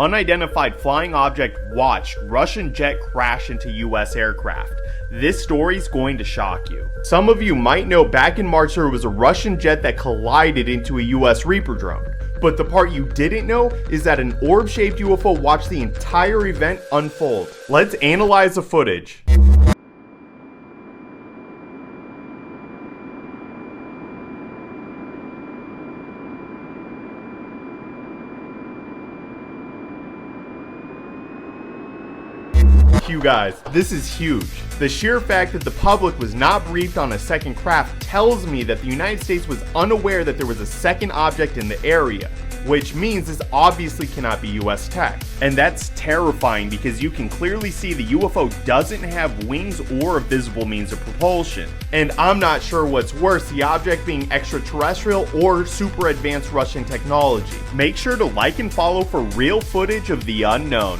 unidentified flying object watched Russian jet crash into US aircraft. This story's going to shock you. Some of you might know back in March there was a Russian jet that collided into a US Reaper drone. But the part you didn't know is that an orb-shaped UFO watched the entire event unfold. Let's analyze the footage. You guys, this is huge. The sheer fact that the public was not briefed on a second craft tells me that the United States was unaware that there was a second object in the area, which means this obviously cannot be US tech. And that's terrifying because you can clearly see the UFO doesn't have wings or a visible means of propulsion. And I'm not sure what's worse, the object being extraterrestrial or super advanced Russian technology. Make sure to like and follow for real footage of the unknown.